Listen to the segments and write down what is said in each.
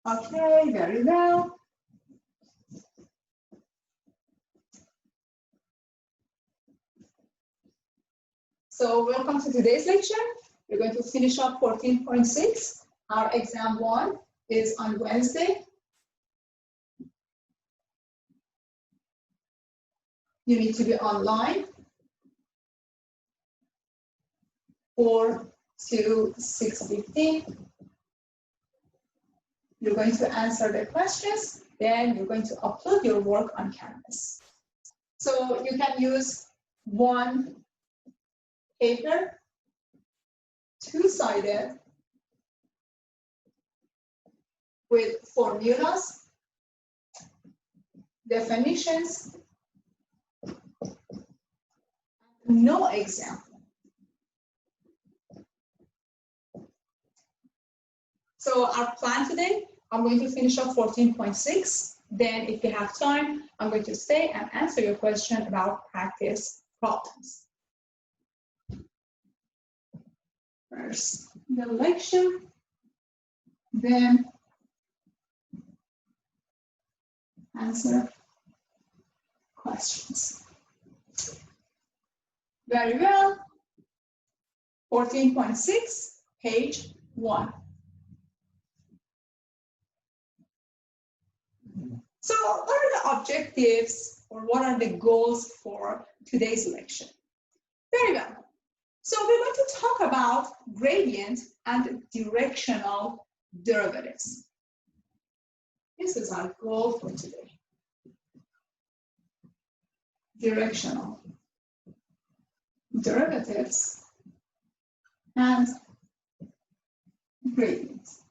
Okay, very well. So welcome to today's lecture. We're going to finish up 14.6. Our exam 1 is on Wednesday. You need to be online 4 to 6:15. You're going to answer the questions, then you're going to upload your work on Canvas. So you can use one paper, two-sided, with formulas, definitions, no example. So our plan today, I'm going to finish up 14.6. Then if you have time, I'm going to stay and answer your question about practice problems. First, the lecture, then answer questions. Very well. 14.6, page 1. So what are the objectives or what are the goals for today's lecture? Very well. So we're going to talk about gradient and directional derivatives. This is our goal for today. Directional derivatives and gradients.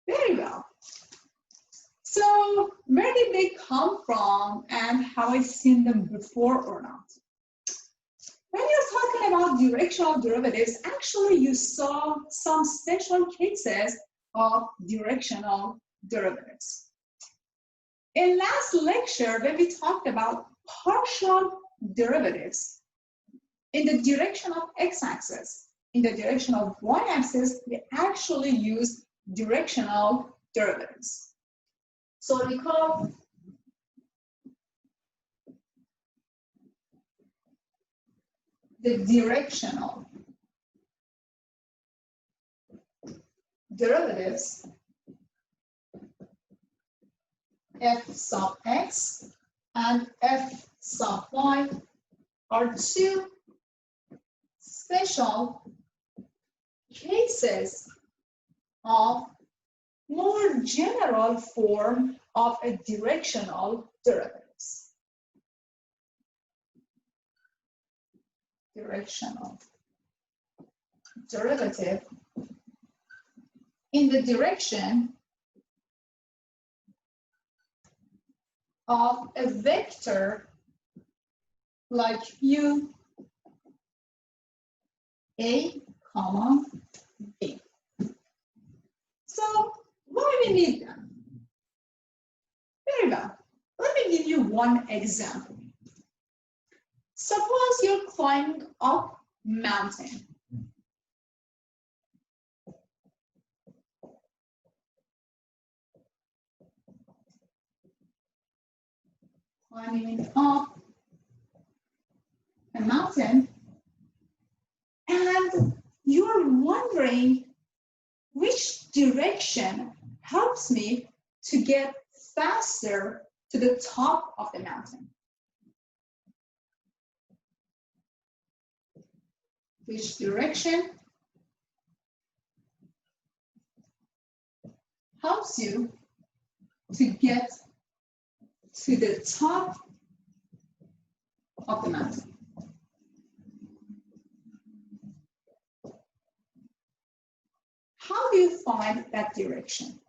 Very well. So where did they come from and have I seen them before or not? When you're talking about directional derivatives, actually you saw some special cases of directional derivatives. In last lecture, when we talked about partial derivatives, in the direction of x-axis, in the direction of y-axis, we actually use directional derivatives. So recall the directional derivatives f sub x and f sub y are two special cases of more general form of a directional derivatives. Directional derivative in the direction of a vector like u, a, comma, b. So why do we need them? Very well. Let me give you one example. Suppose you're climbing up mountain. Climbing up a mountain, and you're wondering which direction helps me to get faster to the top of the mountain. Which direction helps you to get to the top of the mountain? How do you find that direction?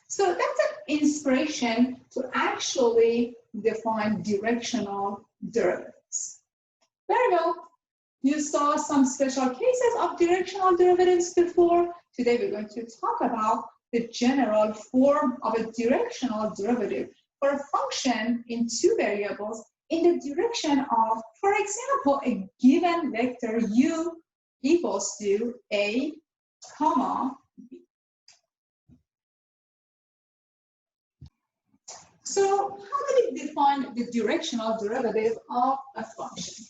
So that's an inspiration to actually define directional derivatives. Very well. You saw some special cases of directional derivatives before. Today we're going to talk about the general form of a directional derivative for a function in two variables in the direction of, for example, a given vector u equals to a, comma, b. So how do we define the directional derivative of a function?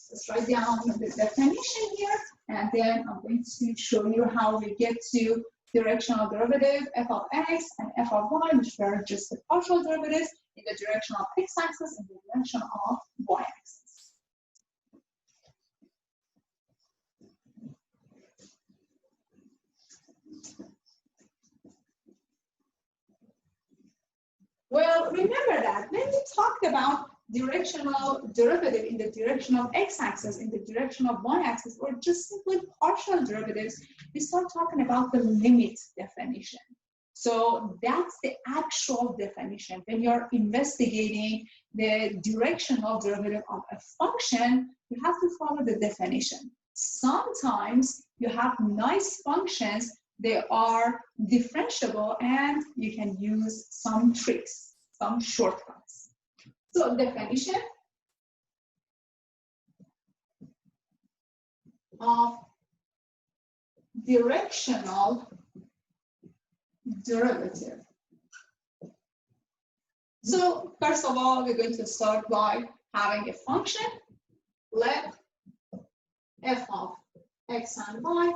Let's write down the definition here, and then I'm going to show you how we get to directional derivative f of x and f of y, which are just the partial derivatives in the direction of x-axis and the direction of y-axis. Well, remember that when we talked about directional derivative in the direction of x-axis, in the direction of y-axis, or just simply partial derivatives, we start talking about the limit definition. So that's the actual definition. When you're investigating the directional derivative of a function, you have to follow the definition. Sometimes you have nice functions, they are differentiable, and you can use some tricks, some shortcuts. So definition of directional derivative. So first of all, we're going to start by having a function. Let f of x and y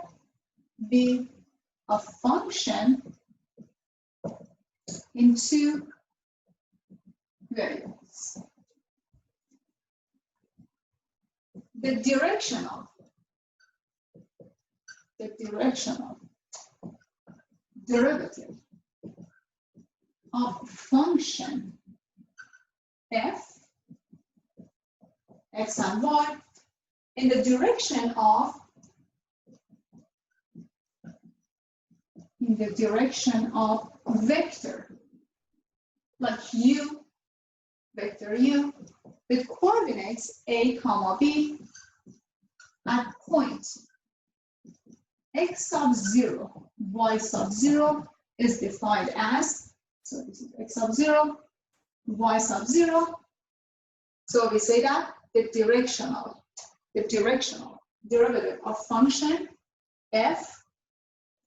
be a function in two variables. The directional derivative of function f, x and y, in the direction of vector, like u, vector u, with coordinates a comma b at point x sub 0, y sub 0 is defined as, so this is x sub 0, y sub 0. So we say that the directional derivative of function f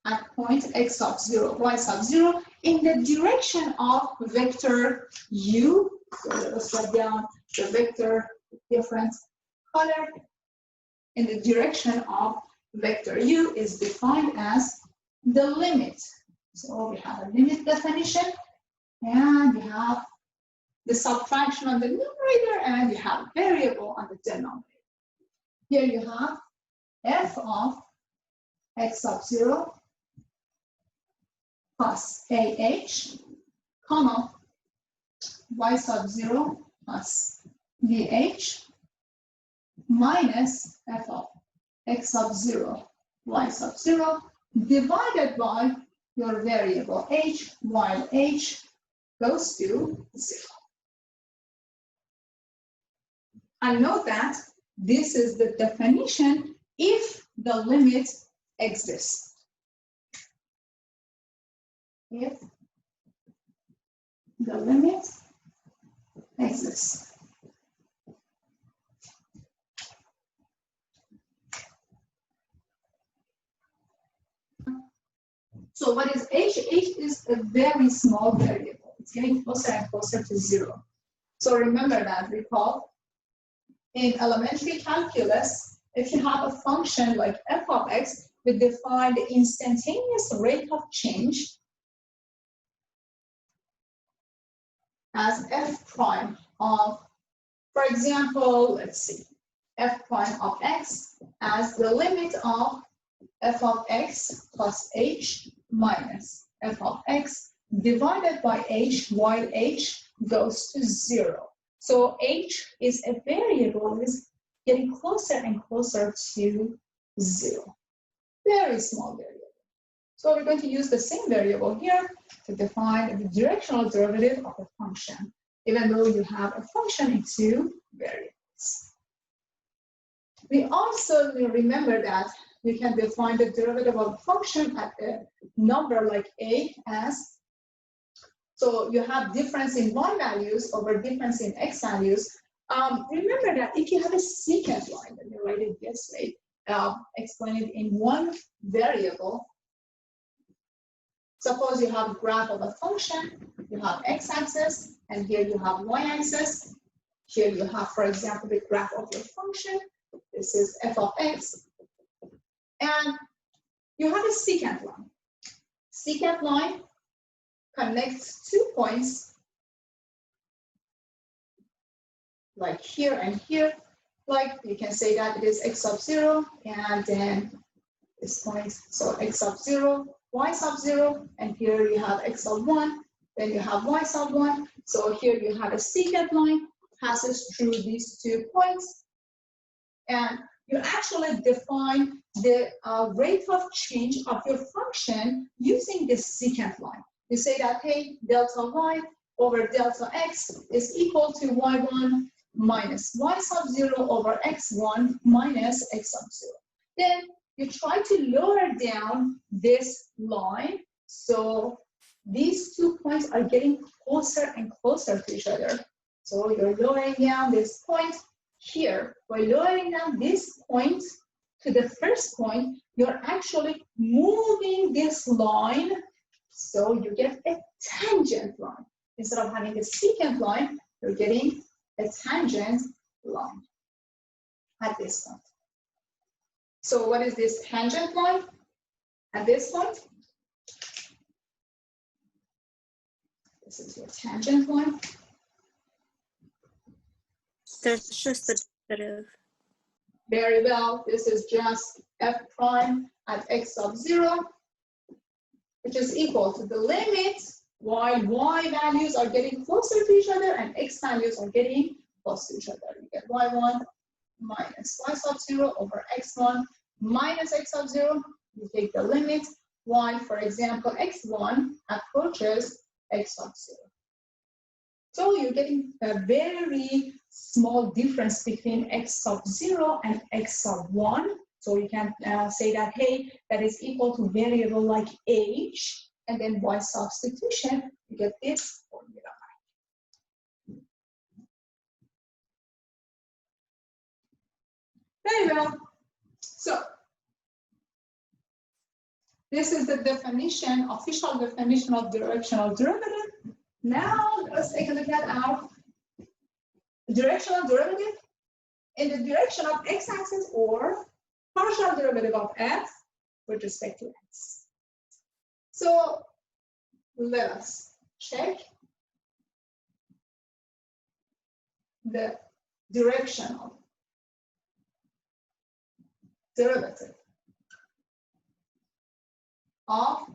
at point x sub 0, y sub 0 in the direction of vector u. So let us write down the vector with different color. In the direction of vector u is defined as the limit. So we have a limit definition, and we have the subtraction on the numerator, and you have variable on the denominator. Here you have f of x sub 0 plus ah, comma, y sub 0 plus vh, minus f of x sub 0, y sub 0, divided by your variable h, while h goes to 0. And note that this is the definition if the limit exists. If the limit exists. So what is h? H is a very small variable. It's getting closer and closer to 0. So remember that, recall, in elementary calculus, if you have a function like f of x, we define the instantaneous rate of change as f prime of, for example, let's see, f prime of x as the limit of f of x plus h minus f of x divided by h, while h goes to 0. So h is a variable, is getting closer and closer to 0. Very small variable. So we're going to use the same variable here to define the directional derivative of a function, even though you have a function in two variables. We also remember that we can define the derivative of a function at a number like a as, so you have difference in y values over difference in x values. Remember that if you have a secant line, let me write it this way, explain it in one variable. Suppose you have a graph of a function, you have x-axis, and here you have y-axis. Here you have, for example, the graph of your function. This is f of x. And you have a secant line. Secant line connects 2 points, like here and here. Like you can say that it is x sub 0, and then this point, so x sub 0, y sub 0, and here you have x sub 1, then you have y sub 1. So here you have a secant line passes through these 2 points, and you actually define the rate of change of your function using this secant line. You say that, hey, delta y over delta x is equal to y1 minus y sub 0 over x1 minus x sub 0. Then you try to lower down this line, so these 2 points are getting closer and closer to each other. So you're lowering down this point here. By lowering down this point to the first point, you're actually moving this line, so you get a tangent line. Instead of having a secant line, you're getting a tangent line at this point. So what is this tangent line at this point? This is your tangent line. That's just the derivative. Very well. This is just f prime at x sub 0, which is equal to the limit while y values are getting closer to each other and x values are getting close to each other. You get y1 minus y sub 0 over x1 minus x sub 0. You take the limit while, for example, x1 approaches x sub 0. So you're getting a very small difference between x sub 0 and x sub 1. So you can say that, hey, that is equal to variable like h, and then by substitution, you get this formula. Very well. So this is the definition, official definition of directional derivative. Now let's take a look at our directional derivative in the direction of x-axis, or partial derivative of f with respect to x. So let us check the directional derivative of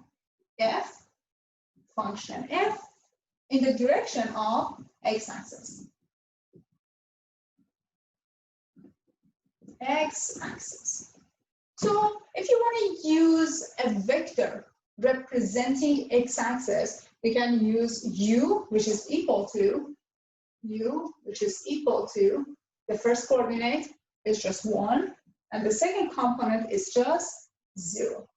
f, function f, in the direction of x-axis. X-axis. So if you want to use a vector representing x-axis, we can use u, which is equal to the first coordinate is just 1, and the second component is just 0.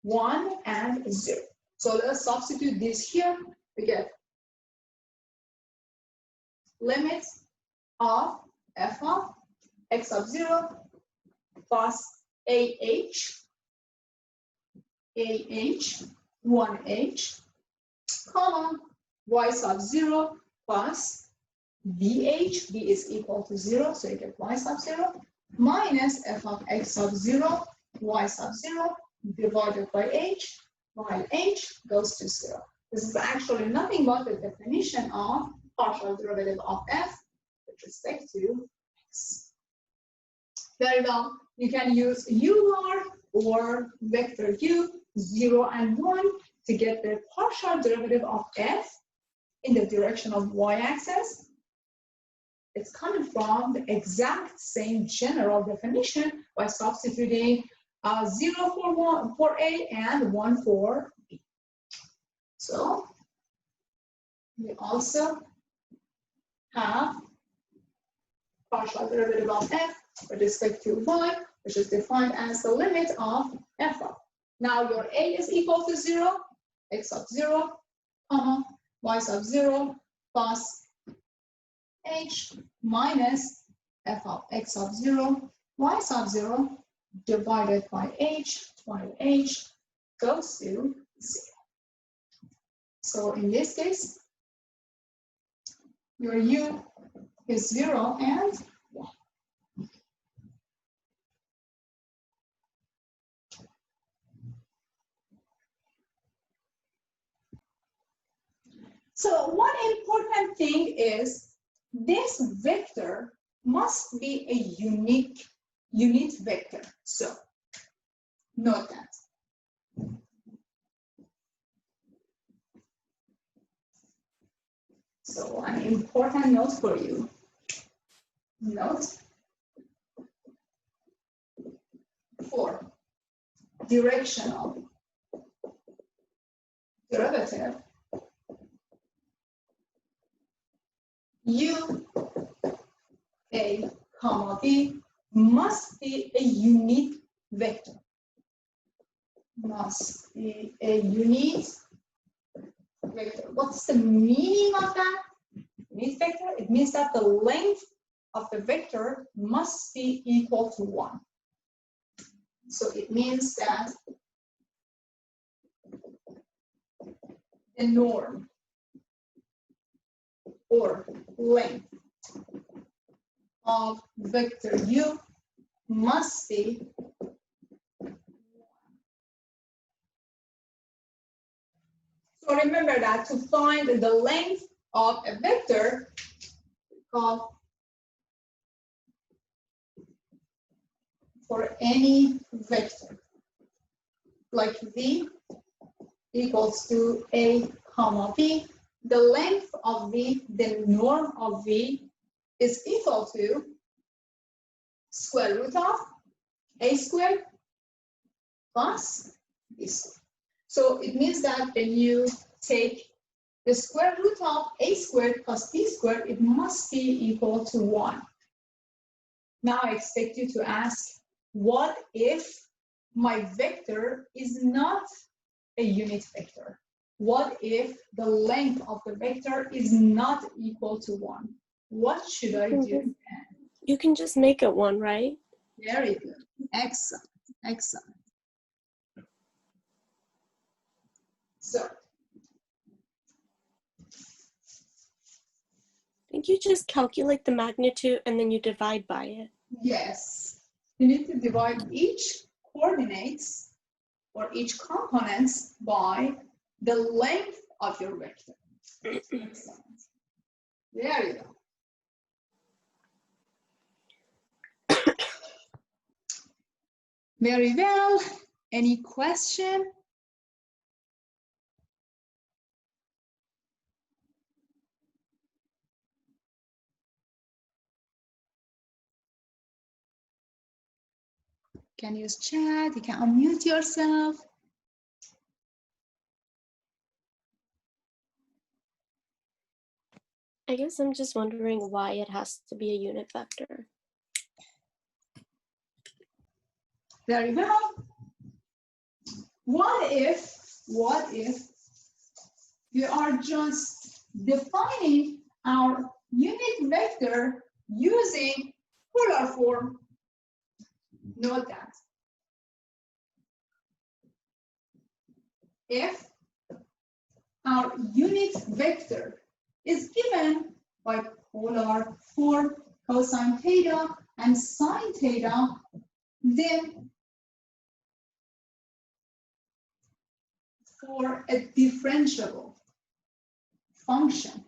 1 and 0. So let's substitute this here. We get limit of f of x sub 0 plus ah, 1h, comma, y sub 0 plus vh, v is equal to 0, so you get y sub 0, minus f of x sub 0, y sub 0, divided by h, while h goes to 0. This is actually nothing but the definition of partial derivative of f with respect to x. Very well. You can use u bar or vector u, 0 and 1, to get the partial derivative of f in the direction of y-axis. It's coming from the exact same general definition by substituting 0 for a and 1 for b. So we also have partial derivative of f with respect to y, which is defined as the limit of f of. Now your a is equal to 0, x sub 0, comma, y sub 0 plus h minus f of x sub 0, y sub 0 divided by h, while h goes to 0. So in this case, your u is 0 and 1. So one important thing is this vector must be a unit vector. So note that. So an important note for you. Note for directional derivative, u, a, comma, b must be a unit vector. Must be a unit vector. What's the meaning of that? Unit vector? It means that the length of the vector must be equal to 1. So it means that the norm or length of vector u must be 1. So remember that to find the length of a vector, call for any vector, like v equals to a comma v, the length of v, the norm of v is equal to square root of a squared plus b squared. So it means that when you take the square root of a squared plus b squared, it must be equal to 1. Now I expect you to ask, what if my vector is not a unit vector? What if the length of the vector is not equal to 1? What should I do? You can just make it 1, right? Very good. Excellent. Excellent. So, I think you just calculate the magnitude and then you divide by it. yes, you need to divide each coordinates or each components by the length of your vector. Excellent. There you go. Very well. Any question? You can use chat, you can unmute yourself. I guess I'm just wondering why it has to be a unit vector. Very well. What if we are just defining our unit vector using polar form? Note that. If our unit vector is given by polar form, cosine theta and sine theta, then for a differentiable function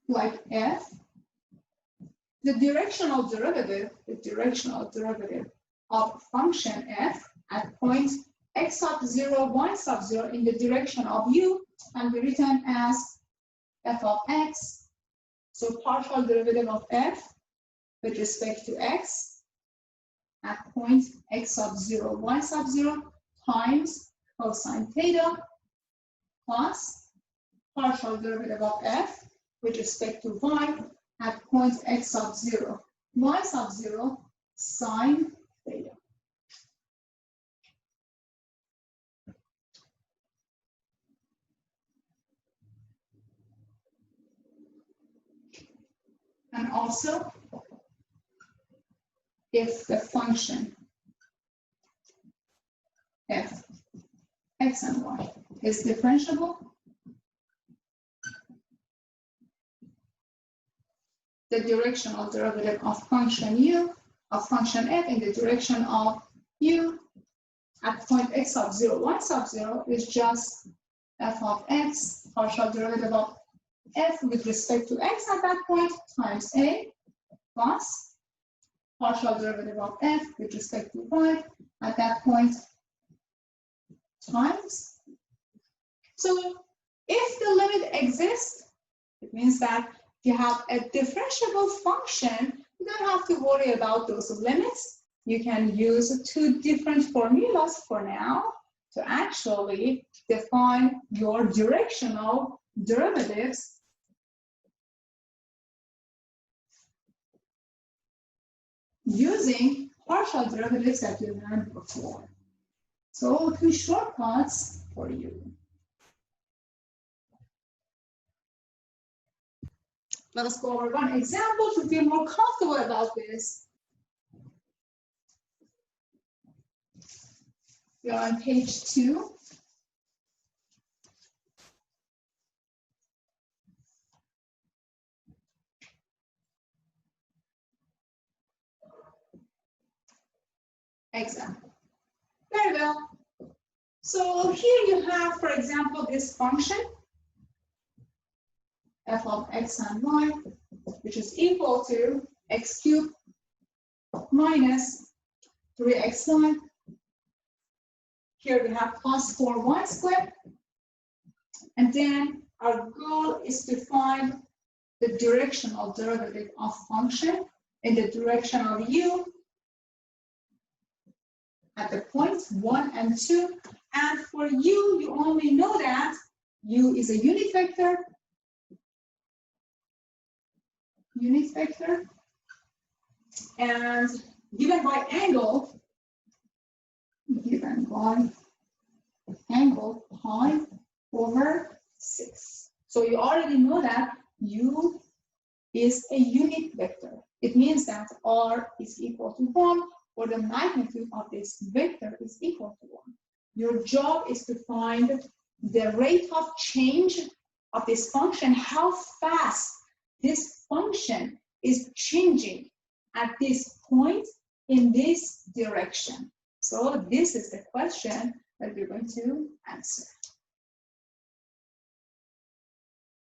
like f, the directional derivative of function f at point x sub 0, y sub 0 in the direction of u can be written as f of x. So partial derivative of f with respect to x at point x sub 0, y sub 0 times cosine theta plus partial derivative of f with respect to y at point x sub 0, y sub 0 sine theta. And also, if the function x and y is differentiable. The directional derivative of function u, of function f in the direction of u at point x sub 0, y sub 0 is just f of x, partial derivative of f with respect to x at that point times a plus partial derivative of f with respect to y at that point times. So if the limit exists, it means that if you have a differentiable function, you don't have to worry about those limits. You can use two different formulas for now to actually define your directional derivatives using partial derivatives that you learned before. So two shortcuts for you. Let us go over one example to feel more comfortable about this. We are on page 2. Example. Very well. So here you have, for example, this function f of x and y, which is equal to x cubed minus 3xy. Here we have plus 4y squared. And then our goal is to find the directional derivative of function in the direction of u at the points 1 and 2. And for u, you only know that u is a unit vector. And given by angle pi over 6. So you already know that u is a unit vector. It means that r is equal to 1, or the magnitude of this vector is equal to 1. Your job is to find the rate of change of this function, how fast this function is changing at this point in this direction. So this is the question that we're going to answer.